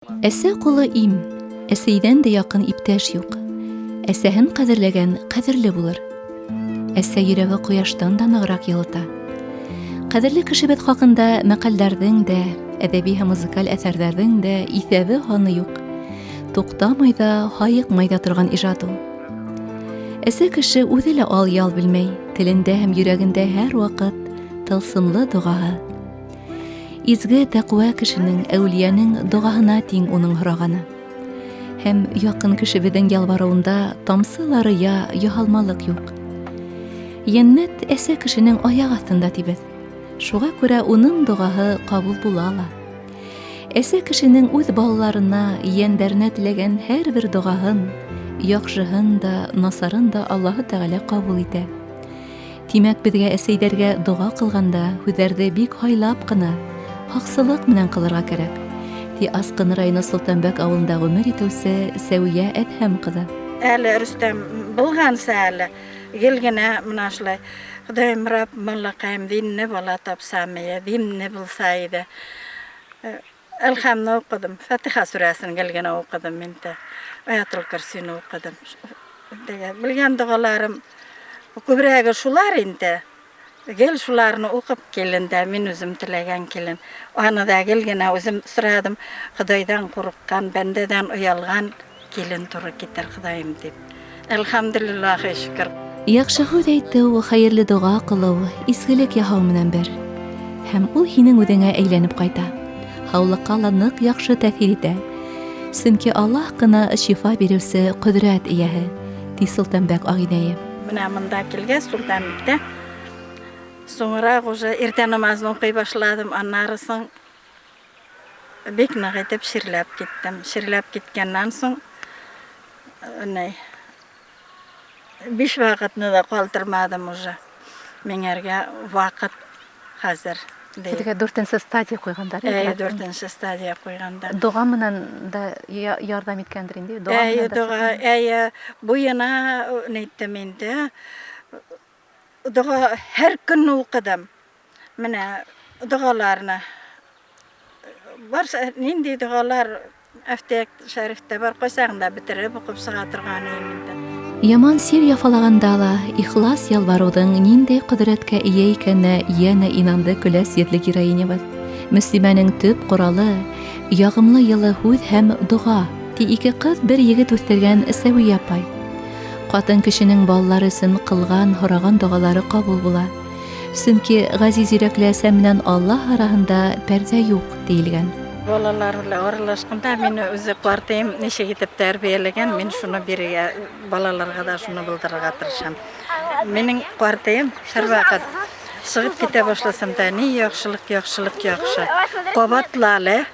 Әсә ҡулы им, әсәйҙән дә яҡын иптәш юҡ. Әсәһен ҡәҙерләгән ҡәҙерле булыр. Әсә йөрәге ҡояштан да нығыраҡ йылыта. Ҡәҙерле кешебеҙ хаҡында мәҡәлдәрҙең дә, әҙәби һәм музыкаль әҫәрҙәрҙең дә иҫәбе һаны юҡ. Туҡтамай ҙа, һайыҡмай ҙа торған ижад ул. Әсә кеше үҙе лә ал-ял белмәй, телендә һәм йөрәгендә һәр ваҡыт тылсымлы доғаһы. Изге тәҡүә кешенең, әүлиәнең доғаһына тиң уның һорағаны. Һәм яҡын кешебеҙҙең ялбарыуында тамсылары я яһалмалыҡ юҡ. Йәннәт әсә кешенең аяҡ аҫтында тибеҙ. Шуға күрә уның доғаһы ҡабул була ла. Әсә кешенең үҙ балаларына, йәндәренә теләгән һәр бер доғаһын, яҡшыһын да, насарын да Аллаһы Тәғәлә ҡабул итә. Тимәк, беҙгә әсәйҙәргә доға ҡылғанда һүҙҙәрҙе бик һайлап ҡына, һаҡсылыҡ менән ҡылырға кәрәк, ди Асҡын районы Солтанбәк ауылында ғүмер итеүсе Сәүиә Әҙһәм ҡыҙы. Әле Рөстәм булғанса әле гел генә мына шулай Хоҙайым Рабб балаҡайым динне бала тапсам, динне булса иде. Әлхәмне уҡыдым, Фатиха сүрәсен гел генә уҡыдым инде. Аятул Курсине уҡыдым. Белгән доғаларым күберәге шулар инде. Гел шуларны уҡып килен дә, мин үзем теләгән килен. Аны да гел генә үзем сорадым. Хоҙайҙан ҡурҡҡан, бәндәдән оялған килен туры китер Хоҙайым дип. Әлхәмдулиллаһи шөкөр. Яҡшы һүҙ әйтеү, хәйерле доға ҡылыу, изгелек яһау менән бер. Һәм ул һинең үҙеңә әйләнеп ҡайта. Һаулыҡҡа ла ныҡ яҡшы тәьҫир итә. Сөнки Аллаһ ҡына шифа биреүсе ҡөҙрәт эйәһе, ди Солтанбәк ағинәйе. Менә мында килгәс, Солтанбәктә соңыраҡ уже иртә намазын уҡый башладым. Аннары соң бик ныҡ итеп ширләп киттем. Ширләп киткәннән соң 5 ваҡытны да ҡалтырмадым уже. Миңәргә ваҡыт хәзер. Һеҙгә 4-нсе стадия ҡуйғандар. 4-нче стадия ҡуйғандар. Доға менән дә ярҙам иткәндер инде. Доға буйына нәйттем инде. Доға һәр көн уҡыдым. Менә доғаларны. Барса нинди доғалар Әфтиәк шәрифтә бар, ҡайсағында бетереп уҡып сыға торғаным инде. Яман сир яфалағанда ла ихлас ялбарыуҙың ниндәй ҡөҙрәткә эйә икәненә йәнә инанды көләс етле героинябыҙ. Мөслимәнең төп ҡоралы яғымлы йылы һүҙ һәм доға, ди 2 ҡыҙ бер егет үҫтергән Сәүиә апай. Ҡатын кешенең балалары өсөн ҡылған, һораған доғалары ҡабул була. Сөнки ғәзиз йөрәкле әсә менән Аллаһ араһында пәрҙә юҡ, тиелгән. Балалар белән аралашҡанда мине үзе ҡартайым нисек итеп тәрбиәләгән, мин шуны бирергә, балаларға да шуны булдырырға тырышам. Минең ҡартайым һәр ваҡыт сығып китә башласам да, ни яҡшылык, яҡшы. Ҡабатлалы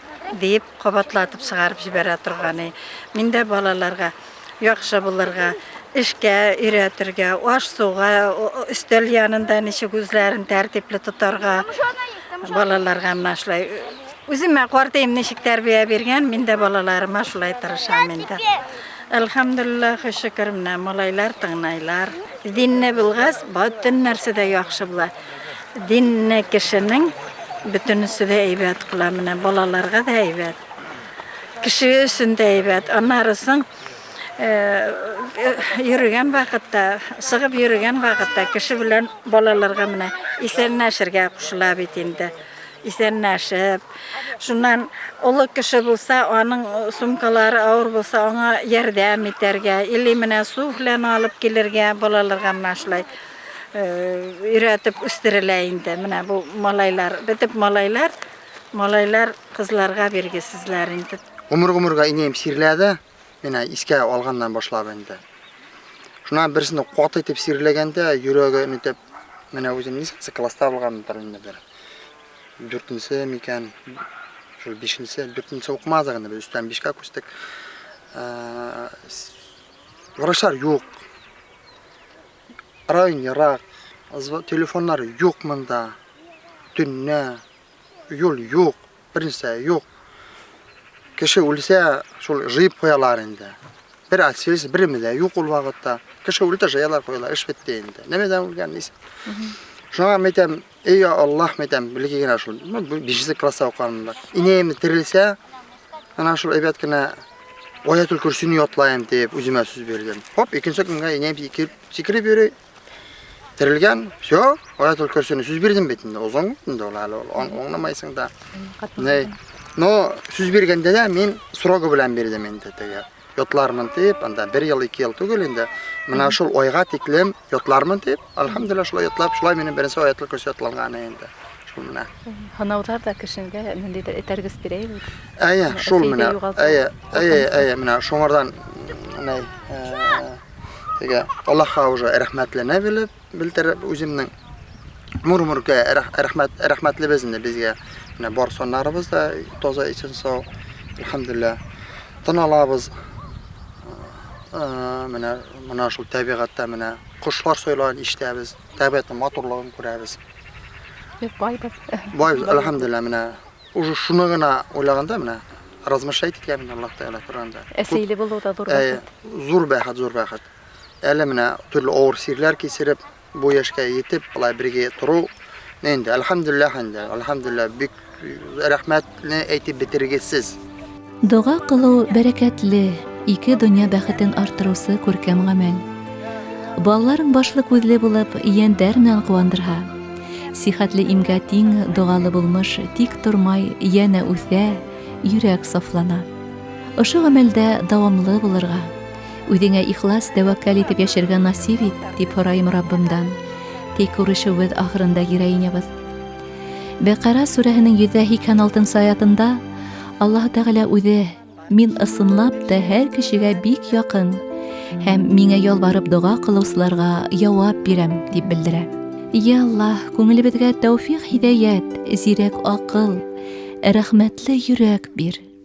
дип, ҡабатлатып сығарып җибәрә торғаны. Мин дә балаларға яҡшы булырға, эшкә өйрәтергә, аш-суға, өстәл янында нисек үзләрен тәртипле тотарға, балаларға менә шулай. Үземә ҡартайым нисек тәрбиә биргән, мин дә балаларыма шулай тырышам инде. Әлхәмдулиллаһи шөкөр, менә малайлар тыңлайлар. Динне булғас, бөтөн нәрсә дә яҡшы була. Динне кешенең бөтөнөсө дә әйбәт ҡыла, менә балаларға да әйбәт. Кеше өсөн дә әйбәт. Аннары соң йөрөгән ваҡытта, сығып йөрөгән ваҡытта кеше белән балаларға менә исәнләшергә ҡушыла бит инде. Исәнләшеп, шунан оло кеше булса, аның сумкалары ауыр булса, аңа ярдәм итәргә, или менә су белән алып килергә, балаларға менә шулай өйрәтеп үстерелә инде. Менә бу малайлар, бөтөп малайлар ҡызларға биргесезләр инде. Ғүмер-ғүмергә инәйем сирләде, менә искә алғандан башлап инде. Шунан берсене ҡат итеп сирләгәндә, йөрәге нитеп, менә үзем нисәнсе класста булғанмындыр инде бер. 4-нче микән, шул 5-нче, 4-нче уҡымадыҡ инде, без 3-5-кә күстек. Врачлар юҡ. Район йыраҡ, телефондар юҡ мында. Төннә, юл юҡ, бернисә юҡ. Кеше үлсә, шул жыйып ҡуялар инде. Бер атселесе, береме дә юҡ ул ваҡытта. Кеше үлтә жыялар ҡуялар, эш бетте инде. Нәмәдән үлгән нисек? Шуңа мәйтәм, эй Аллаһ мәйтәм, белгән генә шул. 5-нче класста уҡығанмын. Инәйем терелсә, Ana şol ebet kine Ayatul Kürsü'nü yotlayayım deyip üzüme söz verdim. Hop ikinci günge yine bir sikri biri tirilgen. Şo Ayatul Kürsü'nü söz verdim betinde. O zaman betinde anlamaysın da. Ne? No söz bergende de men surağı bilen berdim endi tege. Yotlarmın deyip anda 1 yıl 2 yıl tugulende mana şol oyga tiklem yotlarmın deyip alhamdulillah şol yotlap şolay menin birinci Ayatul Kürsü yotlangan endi. Şol mena. Hanavtar da kişinge nendedir etergis birey. Aya şol mena. Aya mena şoňardan ne tege Allah hawja rahmetlerine bilip bildirip özümniň murmurga rahmetli bizinde bizge mena bar sonlarybız da toza için sağ alhamdulillah. Tanalabız mena şol tabiatda mena kuşlar soýlagan iştäbiz, tabiatnyň motorlygyny göräbiz. Baybar. Bayız elhamdülillah mena şunu gana oylaganda mena razmaşayt diýär Allah taala Kur'anda. Esili bulu da dur. Zor bahat. Ele mena türlü awır sirler kesirip bu yaşga yetip bulay birge turu. Endi alhamdulillah büyük rahmetli aýtyp bitirgesiz. Dua kılı bereketli, iki dünya bäxetin artırısı görkem gamel. Balların başlık gözle bulup ýender bilen kuwandyrha. Sihatli imgating dogaly bulmuş, tik turmay ýene üse, ýürek saflana. Oşo gamelde dawamly bulurga, özüňe ihlas tewekkül etip ýaşarga nasip et, diýip soraýym Rabbimden. Tek görüşübüz ahyrynda gireýinebiz. Beqara surahinin 186 ayatında Allah Teala özü min ısınlap da her kişiге bik ýakyn hem miňe ýolbaryp dua kılawçylarga ýawap berem diýip bildirä. Ya Allah, köňülibizge tawfik hidaýat, zirek akyl, rahmetli ýürek bir.